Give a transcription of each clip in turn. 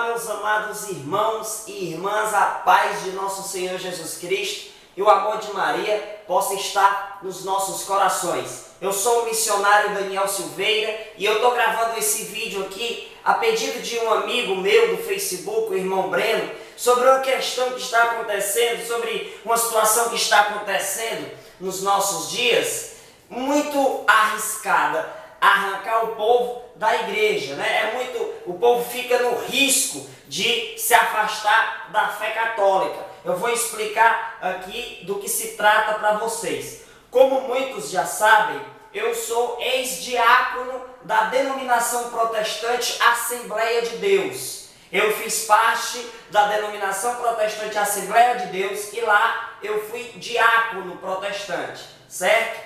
meus amados irmãos e irmãs, a paz de nosso Senhor Jesus Cristo e o amor de Maria possa estar nos nossos corações. Eu sou o missionário Daniel Silveira e eu estou gravando esse vídeo aqui a pedido de um amigo meu do Facebook, o irmão Breno, sobre uma questão que está acontecendo, sobre uma situação que está acontecendo nos nossos dias, muito arriscada, arrancar o povo da igreja, né? O povo fica no risco de se afastar da fé católica. Eu vou explicar aqui do que se trata para vocês. Como muitos já sabem, eu sou ex-diácono da denominação protestante Assembleia de Deus. Eu fiz parte da denominação protestante Assembleia de Deus e lá eu fui diácono protestante, certo?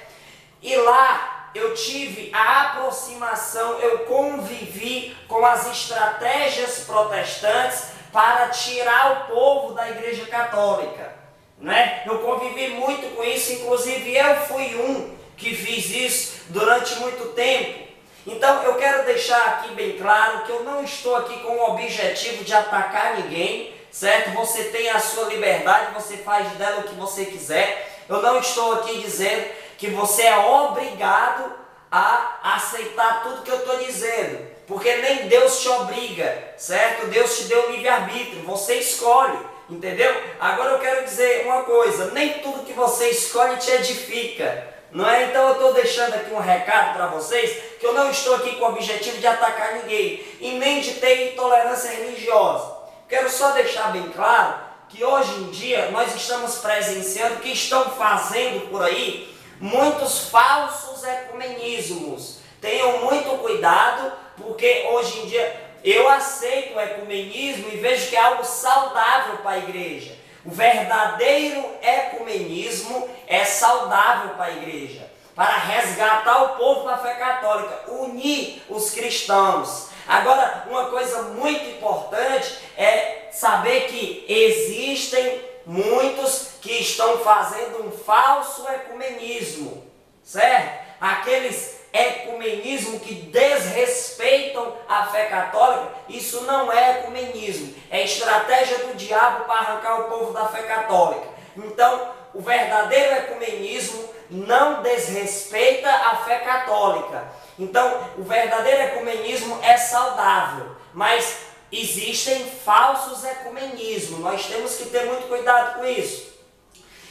E lá eu tive a aproximação, eu convivi com as estratégias protestantes para tirar o povo da igreja católica, né? Eu convivi muito com isso, inclusive eu fui um que fiz isso durante muito tempo. Então eu quero deixar aqui bem claro que eu não estou aqui com o objetivo de atacar ninguém, certo? Você tem a sua liberdade, você faz dela o que você quiser. Eu não estou aqui dizendo que você é obrigado a aceitar tudo que eu estou dizendo, porque nem Deus te obriga, certo? Deus te deu livre-arbítrio, você escolhe, entendeu? Agora eu quero dizer uma coisa, nem tudo que você escolhe te edifica, não é? Então eu estou deixando aqui um recado para vocês, que eu não estou aqui com o objetivo de atacar ninguém, e nem de ter intolerância religiosa. Quero só deixar bem claro que hoje em dia nós estamos presenciando que estão fazendo por aí muitos falsos ecumenismos. Tenham muito cuidado, porque hoje em dia eu aceito o ecumenismo e vejo que é algo saudável para a igreja. O verdadeiro ecumenismo é saudável para a igreja, para resgatar o povo da fé católica, unir os cristãos. Agora, uma coisa muito importante é saber que existem muitos que estão fazendo um falso ecumenismo, certo? Aqueles ecumenismo que desrespeitam a fé católica, isso não é ecumenismo, é estratégia do diabo para arrancar o povo da fé católica. Então, o verdadeiro ecumenismo não desrespeita a fé católica. Então, o verdadeiro ecumenismo é saudável, mas existem falsos ecumenismos, nós temos que ter muito cuidado com isso.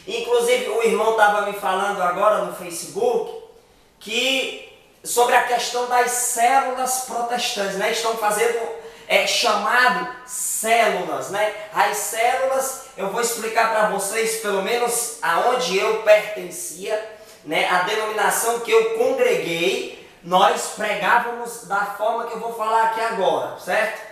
Inclusive, o irmão estava me falando agora no Facebook sobre a questão das células protestantes, né? Estão fazendo chamado células, né? As células, eu vou explicar para vocês, pelo menos aonde eu pertencia, né? A denominação que eu congreguei, nós pregávamos da forma que eu vou falar aqui agora, certo?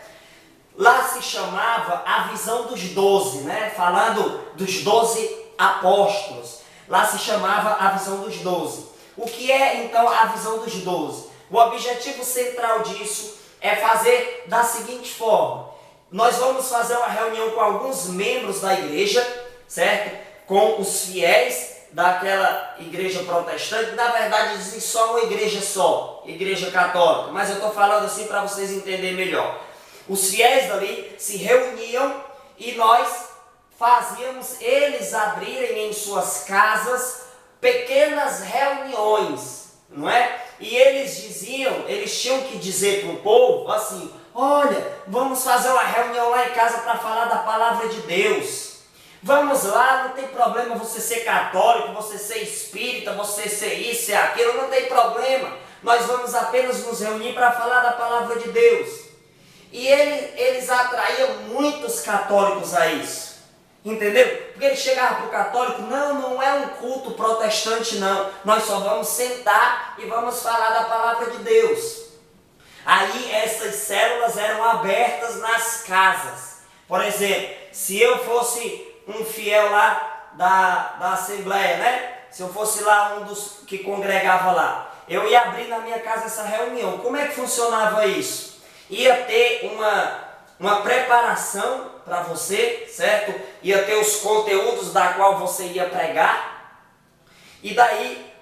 Lá se chamava a visão dos 12, né? Falando dos 12 apóstolos. Lá se chamava a visão dos 12. O que é então a visão dos 12? O objetivo central disso é fazer da seguinte forma. Nós vamos fazer uma reunião com alguns membros da igreja, certo? Com os fiéis daquela igreja protestante. Na verdade dizem só uma igreja só, igreja católica. Mas eu estou falando assim para vocês entenderem melhor. Os fiéis dali se reuniam e nós fazíamos eles abrirem em suas casas pequenas reuniões, não é? E eles tinham que dizer para o povo assim: olha, vamos fazer uma reunião lá em casa para falar da palavra de Deus. Vamos lá, não tem problema você ser católico, você ser espírita, você ser isso, ser aquilo, não tem problema. Nós vamos apenas nos reunir para falar da palavra de Deus. E eles atraíam muitos católicos a isso, entendeu? Porque eles chegavam para o católico: não é um culto protestante não, nós só vamos sentar e vamos falar da palavra de Deus. Aí essas células eram abertas nas casas. Por exemplo, se eu fosse um fiel lá da Assembleia, né? Se eu fosse lá um dos que congregava lá, eu ia abrir na minha casa essa reunião. Como é que funcionava isso? Ia ter uma preparação para você, certo? Ia ter os conteúdos da qual você ia pregar. E daí,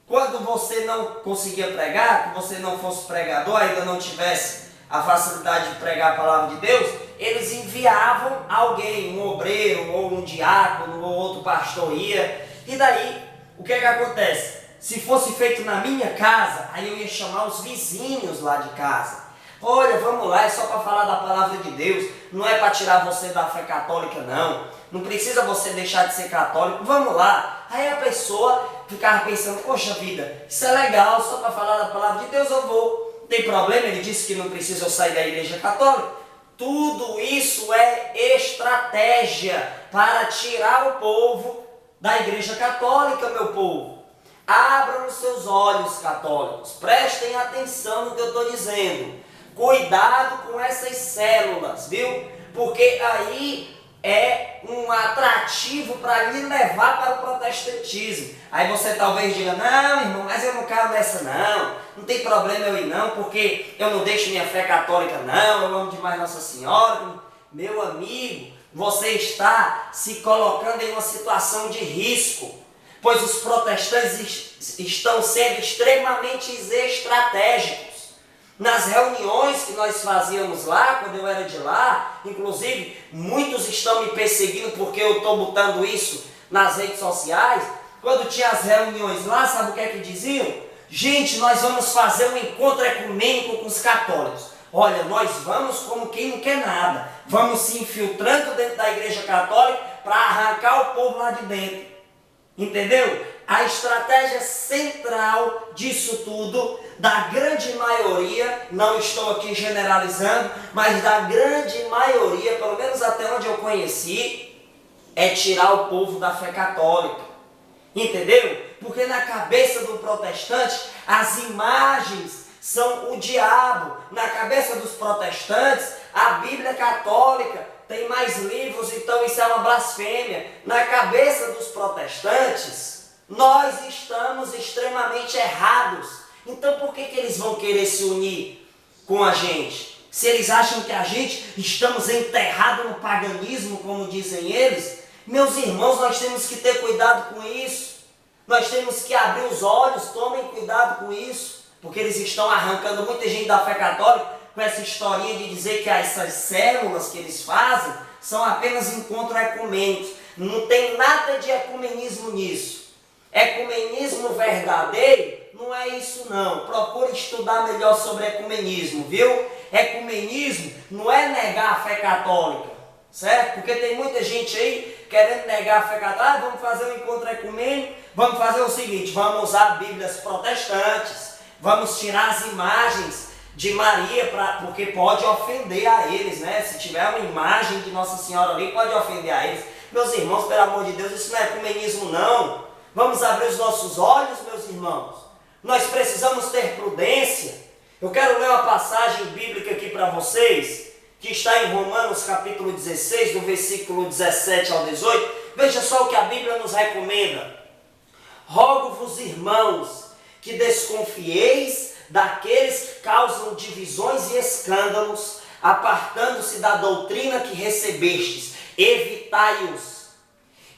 quando você não conseguia pregar, que você não fosse pregador, ainda não tivesse a facilidade de pregar a palavra de Deus, eles enviavam alguém, um obreiro, ou um diácono, ou outro pastor ia. E daí, o que acontece? Se fosse feito na minha casa, aí eu ia chamar os vizinhos lá de casa. Olha, vamos lá, é só para falar da palavra de Deus, não é para tirar você da fé católica não. Não precisa você deixar de ser católico, vamos lá. Aí a pessoa ficava pensando, poxa vida, isso é legal, só para falar da palavra de Deus eu vou. Não tem problema, ele disse que não precisa eu sair da igreja católica. Tudo isso é estratégia para tirar o povo da igreja católica, meu povo. Abram os seus olhos, católicos, prestem atenção no que eu estou dizendo. Cuidado com essas células, viu? Porque aí é um atrativo para lhe levar para o protestantismo. Aí você talvez diga, não, irmão, mas eu não caio nessa não. Não tem problema eu ir não, porque eu não deixo minha fé católica não, eu amo demais Nossa Senhora. Meu amigo, você está se colocando em uma situação de risco, pois os protestantes estão sendo extremamente estratégicos. Nas reuniões que nós fazíamos lá, quando eu era de lá, inclusive, muitos estão me perseguindo porque eu estou botando isso nas redes sociais. Quando tinha as reuniões lá, sabe o que é que diziam? Gente, nós vamos fazer um encontro ecumênico com os católicos. Olha, nós vamos como quem não quer nada. Vamos se infiltrando dentro da igreja católica para arrancar o povo lá de dentro. Entendeu? A estratégia central disso tudo, da grande maioria, não estou aqui generalizando, mas da grande maioria, pelo menos até onde eu conheci, é tirar o povo da fé católica. Entendeu? Porque na cabeça do protestante, as imagens são o diabo. Na cabeça dos protestantes, a Bíblia católica tem mais livros, então isso é uma blasfêmia. Na cabeça dos protestantes, nós estamos extremamente errados. Então por que eles vão querer se unir com a gente? Se eles acham que a gente estamos enterrados no paganismo, como dizem eles, meus irmãos, nós temos que ter cuidado com isso. Nós temos que abrir os olhos, tomem cuidado com isso, porque eles estão arrancando muita gente da fé católica com essa historinha de dizer que essas células que eles fazem são apenas encontros ecumênicos. Não tem nada de ecumenismo nisso. Ecumenismo verdadeiro não é isso não. Procure estudar melhor sobre ecumenismo, viu? Ecumenismo não é negar a fé católica, certo? Porque tem muita gente aí querendo negar a fé católica. Vamos fazer um encontro ecumênico, vamos fazer o seguinte, vamos usar bíblias protestantes, vamos tirar as imagens de Maria, porque pode ofender a eles, né? Se tiver uma imagem de Nossa Senhora ali, pode ofender a eles. Meus irmãos, pelo amor de Deus, isso não é ecumenismo não. Vamos abrir os nossos olhos, meus irmãos. Nós precisamos ter prudência. Eu quero ler uma passagem bíblica aqui para vocês, que está em Romanos capítulo 16, do versículo 17 ao 18. Veja só o que a Bíblia nos recomenda. Rogo-vos, irmãos, que desconfieis daqueles que causam divisões e escândalos, apartando-se da doutrina que recebestes. Evitai-os.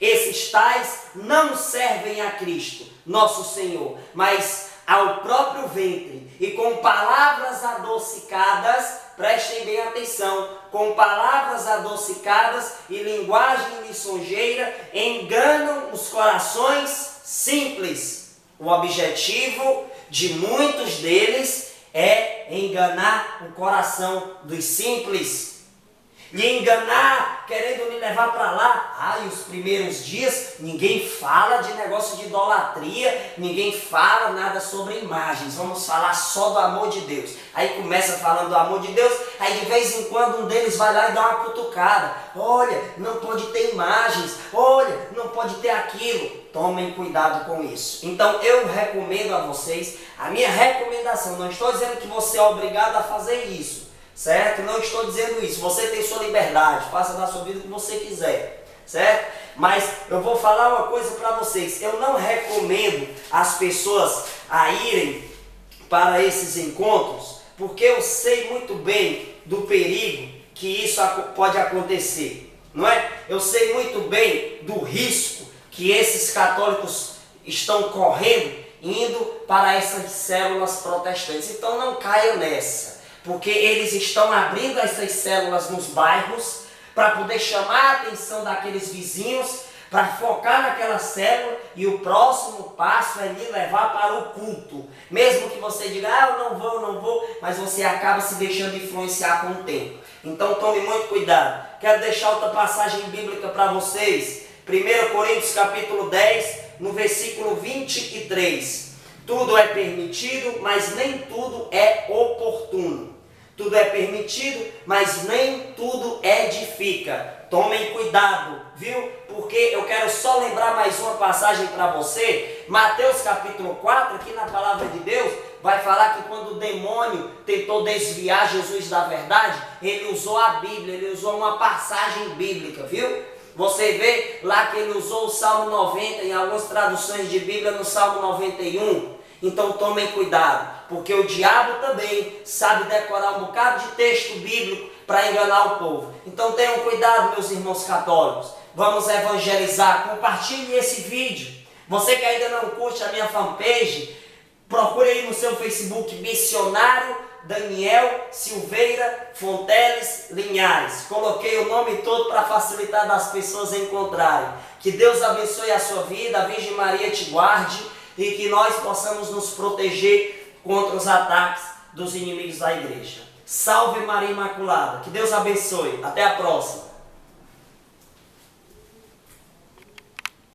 Esses tais não servem a Cristo, nosso Senhor, mas ao próprio ventre, e com palavras adocicadas, prestem bem atenção, com palavras adocicadas e linguagem lisonjeira, enganam os corações simples. O objetivo de muitos deles é enganar o coração dos simples. Lhe enganar, querendo me levar para lá. Os primeiros dias, ninguém fala de negócio de idolatria, ninguém fala nada sobre imagens, vamos falar só do amor de Deus. Aí começa falando do amor de Deus, aí de vez em quando um deles vai lá e dá uma cutucada. Olha, não pode ter imagens, olha, não pode ter aquilo. Tomem cuidado com isso. Então eu recomendo a vocês, a minha recomendação, não estou dizendo que você é obrigado a fazer isso, certo? Não estou dizendo isso. Você tem sua liberdade, faça da sua vida o que você quiser, certo? Mas eu vou falar uma coisa para vocês. Eu não recomendo as pessoas a irem para esses encontros, porque eu sei muito bem do perigo que isso pode acontecer, não é? Eu sei muito bem do risco que esses católicos estão correndo indo para essas células protestantes. Então não caia nessa. porque eles estão abrindo essas células nos bairros para poder chamar a atenção daqueles vizinhos, para focar naquela célula, e o próximo passo é lhe levar para o culto. Mesmo que você diga, eu não vou, mas você acaba se deixando influenciar com o tempo. Então tome muito cuidado. Quero deixar outra passagem bíblica para vocês. 1 Coríntios capítulo 10, no versículo 23. Tudo é permitido, mas nem tudo é oportuno. Tudo é permitido, mas nem tudo edifica. Tomem cuidado, viu? Porque eu quero só lembrar mais uma passagem para você. Mateus capítulo 4, aqui na palavra de Deus, vai falar que quando o demônio tentou desviar Jesus da verdade, ele usou a Bíblia, ele usou uma passagem bíblica, viu? Você vê lá que ele usou o Salmo 90, em algumas traduções de Bíblia no Salmo 91. Então tomem cuidado, porque o diabo também sabe decorar um bocado de texto bíblico para enganar o povo. Então tenham cuidado, meus irmãos católicos. Vamos evangelizar, compartilhe esse vídeo. Você que ainda não curte a minha fanpage, procure aí no seu Facebook Missionário Daniel Silveira Fonteles Linhares. Coloquei o nome todo para facilitar das pessoas encontrarem. Que Deus abençoe a sua vida, a Virgem Maria te guarde e que nós possamos nos proteger contra os ataques dos inimigos da igreja. Salve Maria Imaculada. Que Deus abençoe. Até a próxima.